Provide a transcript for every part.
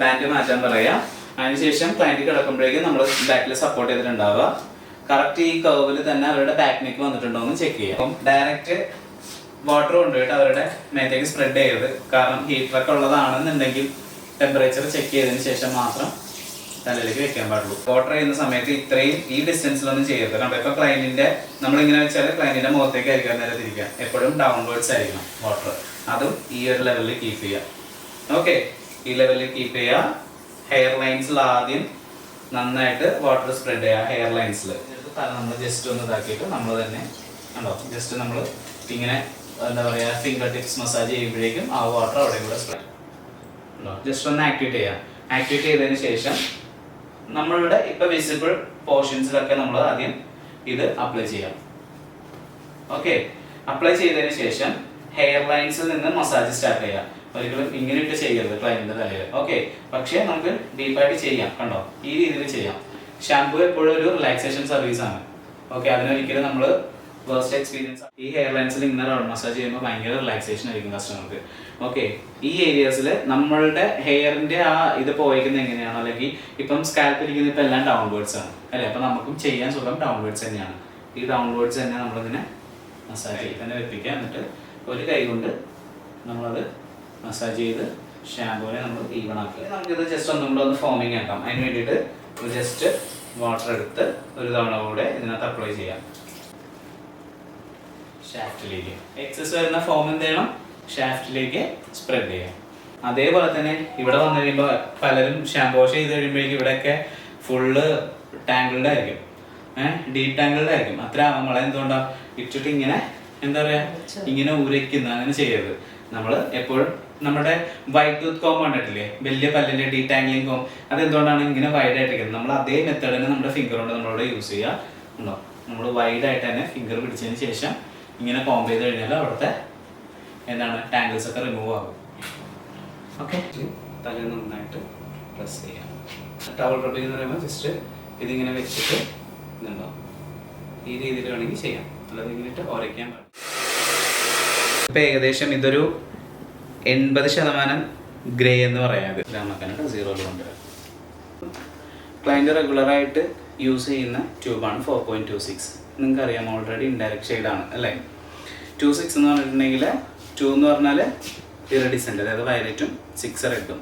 Band മാറ്റാൻ പറയുക. അതിനുശേഷം ക്ലയന്റ് കിടക്കുമ്പോഴേക്കും നമ്മൾ ബാക്കിൽ സപ്പോർട്ട് ചെയ്തിട്ടുണ്ടാവുക. കറക്റ്റ് ഈ കർവിൽ തന്നെ അവരുടെ ബാക്ക് നെക്ക് വന്നിട്ടുണ്ടോ എന്ന് ചെക്ക് ചെയ്യുക. അപ്പം ഡയറക്റ്റ് വാട്ടർ കൊണ്ടുപോയിട്ട് അവരുടെ മേത്തേക്ക് സ്പ്രെഡ് ചെയ്യരുത്. കാരണം ഹീറ്ററൊക്കെ ഉള്ളതാണെന്നുണ്ടെങ്കിൽ ടെമ്പറേച്ചർ ചെക്ക് ചെയ്തതിന് ശേഷം മാത്രം തലയിലേക്ക് വെക്കാൻ പാടുള്ളൂ. വാട്ടർ ചെയ്യുന്ന സമയത്ത് ഇത്രയും ഈ ഡിസ്റ്റൻസിലൊന്നും ചെയ്യരുത്. കാരണം ഇപ്പോൾ ക്ലയന്റിന്റെ നമ്മളിങ്ങനെ വെച്ചാൽ ക്ലയന്റിന്റെ മുഖത്തേക്ക് ആയിരിക്കാം നേരെ തിരിക്കുക. എപ്പോഴും ഡൗൺവേർഡ്സ് ആയിരിക്കണം വാട്ടർ. അതും ഈ ഒരു ലെവലിൽ കീപ്പ് ചെയ്യുക. ഓക്കെ, ഈ ലെവലിൽ കീപ്പ് ചെയ്യുക. ഹെയർ ലൈൻസിൽ ആദ്യം നന്നായിട്ട് വാട്ടർ സ്പ്രെഡ് ചെയ്യുക. ഹെയർ ലൈൻസിൽ തല നമ്മൾ ജസ്റ്റ് ഒന്ന് ഇതാക്കിയിട്ട് നമ്മൾ തന്നെ ഉണ്ടോ ജസ്റ്റ് നമ്മൾ ഇങ്ങനെ എന്താ പറയുക ഫിംഗർ ടിപ്സ് മസാജ് ചെയ്യുമ്പോഴേക്കും ആ വാട്ടർ അവിടെ കൂടെ സ്പ്രെഡ് ഉണ്ടോ. ജസ്റ്റ് ഒന്ന് ആക്ടിവേറ്റ് ചെയ്യുക. ആക്ടിവേറ്റ് ചെയ്തതിന് ശേഷം നമ്മളുടെ ഇപ്പോൾ വിസിബിൾ പോർഷൻസിലൊക്കെ നമ്മൾ ആദ്യം ഇത് അപ്ലൈ ചെയ്യാം. ഓക്കെ, അപ്ലൈ ചെയ്തതിന് ശേഷം ഹെയർ ലൈൻസിൽ നിന്ന് മസാജ് സ്റ്റാർട്ട് ചെയ്യാം. ഒരിക്കലും ഇങ്ങനെ ഇട്ട് ചെയ്യരുത് ക്ലയന്റിന്റെ തലയിൽ. ഓക്കെ, പക്ഷേ നമുക്ക് ഡീപ്പായിട്ട് ചെയ്യാം. കണ്ടോ, ഈ രീതിയിൽ ചെയ്യാം. ഷാംപൂ എപ്പോഴും ഒരു റിലാക്സേഷൻ സർവീസ് ആണ്. ഓക്കെ, അതിനൊരിക്കലും നമ്മൾ വേസ്റ്റ് എക്സ്പീരിയൻസ്. ഈ ഹെയർ ലൈൻസിൽ ഇങ്ങനെ റൗണ്ട് മസാജ് ചെയ്യുമ്പോൾ ഭയങ്കര റിലാക്സേഷൻ ആയിരിക്കും കസ്റ്റമർക്ക്. ഓക്കെ, ഈ ഏരിയാസിൽ നമ്മളുടെ ഹെയറിന്റെ ആ ഇത് പോയിരിക്കുന്നത് എങ്ങനെയാണോ, അല്ലെങ്കിൽ ഇപ്പം സ്കാൽപ്പിരിക്കുന്നത് ഇപ്പം എല്ലാം ഡൗൺവേർഡ്സ് ആണ് അല്ലേ. അപ്പം നമുക്കും ചെയ്യാൻ സുഖം ഡൗൺവേർഡ്സ് തന്നെയാണ്. ഈ ഡൗൺവേർഡ്സ് തന്നെ നമ്മളിങ്ങനെ മസാജ് ചെയ്ത് തന്നെ വെപ്പിക്കുക. എന്നിട്ട് ഒരു കൈ കൊണ്ട് നമ്മളത് മസാജ് ചെയ്ത് ഷാമ്പൂവിനെ നമ്മൾ ഈവൺ ആക്കുക. നമുക്കിത് ജസ്റ്റ് ഒന്നും കൂടെ ഒന്ന് ഫോമിങ് ആക്കാം. അതിന് വേണ്ടിയിട്ട് ജസ്റ്റ് വാട്ടർ എടുത്ത് ഒരു തവണ കൂടെ ഇതിനകത്ത് അപ്ലൈ ചെയ്യാം. ഷാഫ്റ്റിലേക്ക് എക്സസ് വരുന്ന ഫോം എന്ത് ചെയ്യണം, ഷാഫ്റ്റിലേക്ക് സ്പ്രെഡ് ചെയ്യാം. അതേപോലെ തന്നെ ഇവിടെ വന്നു കഴിയുമ്പോൾ പലരും ഷാമ്പൂ വാഷ് ചെയ്ത് കഴിയുമ്പോഴേക്കും ഇവിടെയൊക്കെ ഫുള്ള് ടാങ്കിൾഡ് ആയിരിക്കും, ഡീപ് ടാങ്കിൾഡ് ആയിരിക്കും. അത്ര നമ്മളെ എന്തുകൊണ്ടാണ് ഇട്ടിട്ട് ഇങ്ങനെ എന്താ പറയുക ഇങ്ങനെ ഉരയ്ക്കുന്ന അങ്ങനെ ചെയ്യരുത്. നമ്മൾ എപ്പോഴും നമ്മുടെ വൈറ്റ് ടൂത്ത് കോം കണ്ടിട്ടില്ലേ, വലിയ പല്ലിന്റെ ഡീടാംഗ്ലിംഗ് കോം, അതെന്തുകൊണ്ടാണ് ഇങ്ങനെ വൈഡ് ആയിട്ടിരിക്കുന്നത്. നമ്മൾ അതേ മെത്തേഡിന് നമ്മുടെ ഫിംഗർ കൊണ്ട് നമ്മളോട് യൂസ് ചെയ്യുക. ഉണ്ടോ, നമ്മൾ വൈഡ് ആയിട്ട് തന്നെ ഫിംഗർ പിടിച്ചതിന് ശേഷം ഇങ്ങനെ കോംബ് ചെയ്ത് കഴിഞ്ഞാൽ അവിടുത്തെ എന്താണ് ടാങ്കിൾസ് ഒക്കെ റിമൂവ് ആകും. ഓക്കെ, തല നന്നായിട്ട് പ്രസ് ചെയ്യാം. ടവൽ റബ്ബിംഗ് എന്ന് പറയുമ്പോൾ ജസ്റ്റ് ഇതിങ്ങനെ വെച്ചിട്ട് ഇതുണ്ടോ ഈ രീതിയിൽ വേണമെങ്കിൽ ചെയ്യാം. അല്ലാതെ ഇങ്ങനെയിട്ട് ഉരയ്ക്കാൻ പാടില്ല. ഇപ്പം ഏകദേശം ഇതൊരു 80% ഗ്രേ എന്ന് പറയാതെ രാമക്കനട 0 കൊണ്ടുവരാം. ക്ലയൻറ്റ് റെഗുലറായിട്ട് യൂസ് ചെയ്യുന്ന ട്യൂബാണ് 4.26. നിങ്ങൾക്ക് അറിയാം ഓൾറെഡി ഇൻഡയറക്റ്റ് ഷെയ്ഡാണ് അല്ലേ. 26 എന്ന് പറഞ്ഞിട്ടുണ്ടെങ്കിൽ 2 എന്ന് പറഞ്ഞാൽ ഇറഡിസെൻ്റ്, അതായത് വയലറ്റും 6 റെഡും.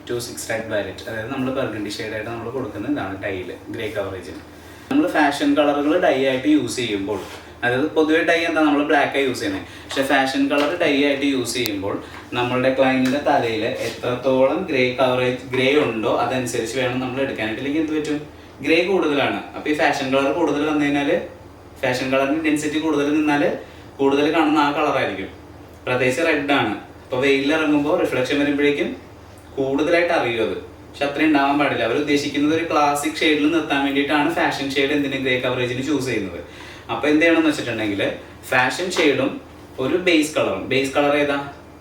26 റെഡ് വയലറ്റ്, അതായത് നമ്മൾ ബർഗണ്ടി ഷെയ്ഡായിട്ട് നമ്മൾ കൊടുക്കുന്ന ഇതാണ് ഡൈയിൽ ഗ്രേ കവറേജിന്. നമ്മൾ ഫാഷൻ കളറുകൾ ഡൈ ആയിട്ട് യൂസ് ചെയ്യുമ്പോൾ, അതായത് പൊതുവെ ഡൈ എന്താ നമ്മൾ ബ്ലാക്കായി യൂസ് ചെയ്യുന്നത്, പക്ഷേ ഫാഷൻ കളർ ഡൈ ആയിട്ട് യൂസ് ചെയ്യുമ്പോൾ നമ്മളുടെ ക്ലയൻറ്റിൻ്റെ തലയിൽ എത്രത്തോളം ഗ്രേ കവറേജ് ഗ്രേ ഉണ്ടോ അതനുസരിച്ച് വേണം നമ്മൾ എടുക്കാനായിട്ട്. അല്ലെങ്കിൽ എന്ത് പറ്റും, ഗ്രേ കൂടുതലാണ്. അപ്പോൾ ഈ ഫാഷൻ കളർ കൂടുതൽ വന്നു കഴിഞ്ഞാൽ, ഫാഷൻ കളറിൻ്റെ ഇൻറ്റൻസിറ്റി കൂടുതൽ നിന്നാൽ കൂടുതൽ കാണുന്ന ആ കളറായിരിക്കും. പ്രത്യേകിച്ച് റെഡാണ്. അപ്പോൾ വെയിലിറങ്ങുമ്പോൾ റിഫ്ലക്ഷൻ വരുമ്പോഴേക്കും കൂടുതലായിട്ട് അറിയും അത്. പക്ഷെ അത്രയും ഉണ്ടാവാൻ പാടില്ല. അവർ ഉദ്ദേശിക്കുന്നത് ഒരു ക്ലാസിക് ഷെയ്ഡിൽ നിർത്താൻ വേണ്ടിയിട്ടാണ് ഫാഷൻ ഷെയ്ഡ് എന്തിന് ഗ്രേ കവറേജിന് ചൂസ് ചെയ്യുന്നത്. അപ്പോൾ എന്ത് ചെയ്യണമെന്ന് വെച്ചിട്ടുണ്ടെങ്കിൽ ഫാഷൻ ഷെയ്ഡും ഒരു ബേസ് കളറും, ബേസ് കളർ ഏതാ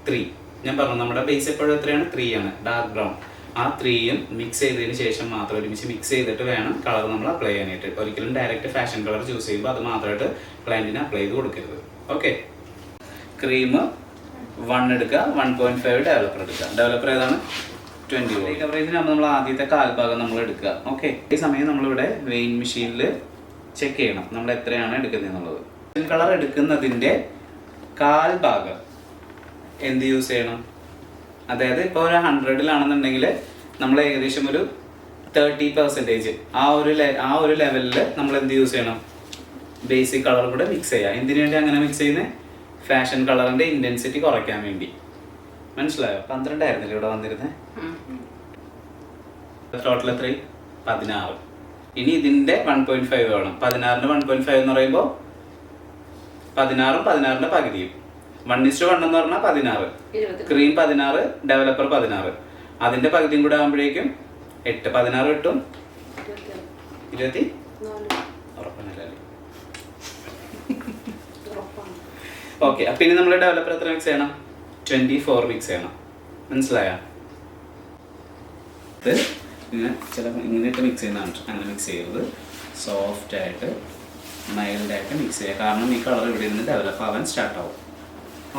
3, ഞാൻ പറഞ്ഞു നമ്മുടെ ബേസ് എപ്പോഴും എത്രയാണ് 3 ആണ്, ഡാർക്ക് ബ്രൗൺ. ആ 3യും മിക്സ് ചെയ്തതിന് ശേഷം മാത്രം ഒരുമിച്ച് മിക്സ് ചെയ്തിട്ട് വേണം കളർ നമ്മൾ അപ്ലൈ ചെയ്യാനായിട്ട്. ഒരിക്കലും ഡയറക്റ്റ് ഫാഷൻ കളർ ചൂസ് ചെയ്യുമ്പോൾ അത് മാത്രമായിട്ട് ക്ലയൻറ്റിന് അപ്ലൈ ചെയ്ത് കൊടുക്കരുത്. ഓക്കെ, ക്രീം 1 എടുക്കുക, 1.5 ഡെവലപ്പർ എടുക്കുക. ഡെവലപ്പർ ഏതാണ് 20. കവറേജിനാകുമ്പോൾ നമ്മൾ ആദ്യത്തെ കാൽഭാഗം നമ്മൾ എടുക്കുക. ഓക്കെ, ഈ സമയം നമ്മളിവിടെ വെയിൻ മെഷീനിൽ ചെക്ക് ചെയ്യണം നമ്മൾ എത്രയാണ് എടുക്കുന്നത് എന്നുള്ളത്. കളർ എടുക്കുന്നതിൻ്റെ കാൽഭാഗം എന്ത് യൂസ് ചെയ്യണം, അതായത് ഇപ്പോൾ ഒരു 100-ലാണെന്നുണ്ടെങ്കിൽ നമ്മൾ ഏകദേശം ഒരു 30% ആ ഒരു ലെവലിൽ നമ്മൾ എന്ത് യൂസ് ചെയ്യണം, ബേസിക് കളർ കൂടെ മിക്സ് ചെയ്യുക. എന്തിനു വേണ്ടി അങ്ങനെ മിക്സ് ചെയ്യുന്നത്, ഫാഷൻ കളറിൻ്റെ ഇൻറ്റൻസിറ്റി കുറയ്ക്കാൻ വേണ്ടി. മനസ്സിലായോ? 12 ആയിരുന്നില്ല ഇവിടെ വന്നിരുന്നത്, ടോട്ടൽ എത്ര 16. ഇനി ഇതിൻ്റെ 1.5 വേണം. 16ൻ്റെ 1.5 എന്ന് പറയുമ്പോൾ 16ഉം 16ൻ്റെ പകുതിയും. 1:1 എന്ന് പറഞ്ഞാൽ 16, ക്രീം 16, ഡെവലപ്പർ 16, അതിൻ്റെ പകുതിയും കൂടെ ആകുമ്പോഴേക്കും 8. 16 8ഉം 20 ഉറപ്പല്ലേ. ഓക്കെ, അപ്പം ഇനി നമ്മൾ ഡെവലപ്പർ എത്ര മിക്സ് ചെയ്യണം, 24 മിക്സ് ചെയ്യണം. മനസ്സിലായോ? ഇത് ഇങ്ങനെ ചിലപ്പോൾ ഇങ്ങനെയിട്ട് മിക്സ് ചെയ്യുന്നതാണ്. അങ്ങനെ മിക്സ് ചെയ്യരുത്, സോഫ്റ്റായിട്ട് മൈൽഡായിട്ട് മിക്സ് ചെയ്യുക. കാരണം ഈ കളർ ഇവിടെ നിന്ന് ഡെവലപ്പ് ആവാൻ സ്റ്റാർട്ടാവും.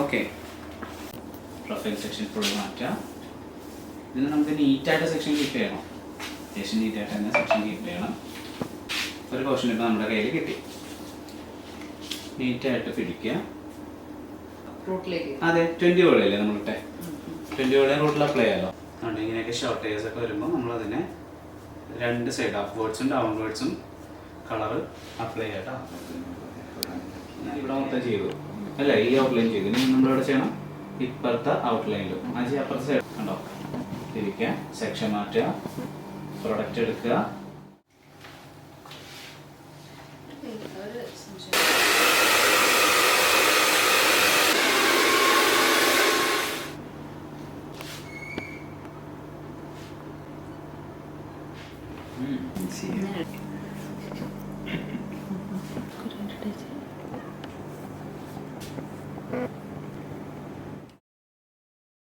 ഓക്കെ, പ്രൊഫൈൽ സെക്ഷൻ ഫുൾ മാറ്റാം. ഇതിന് നമുക്ക് നീറ്റായിട്ട് സെക്ഷൻ കീപ്പ് ചെയ്യണം. അത്യാവശ്യം നീറ്റായിട്ട് തന്നെ സെക്ഷൻ കീപ്പ് ചെയ്യണം. ഒരു പോർഷൻ ഇപ്പോൾ നമ്മുടെ കയ്യിൽ കിട്ടി. നീറ്റായിട്ട് പിടിക്കുക. അതെ, 20 വോളിയല്ലേ നമ്മളിട്ടെ, 20 വോളിയം റൂട്ടിൽ അപ്ലൈ ചെയ്യാമല്ലോ. അതുകൊണ്ട് ഇങ്ങനെയൊക്കെ ഷോർട്ടേജ് ഒക്കെ വരുമ്പോൾ നമ്മളതിനെ 2 സൈഡ് അപ്വേർഡ്സും ഡൗൺവേർഡ്സും കളറ് അപ്ലൈ ചെയ്യട്ടോ. ഇവിടെ മൊത്തം ചെയ്തു അല്ലേ, ഈ ഔട്ട്ലൈൻ ചെയ്തു. ഇനി നമ്മളിവിടെ ചെയ്യണം ഇപ്പുറത്തെ ഔട്ട്ലൈനിലും. അത് അപ്പുറത്തെ സൈഡ് കണ്ടോ, തിരിക്കുക, സെക്ഷൻ മാറ്റുക, പ്രൊഡക്റ്റ് എടുക്കുക. ശരി.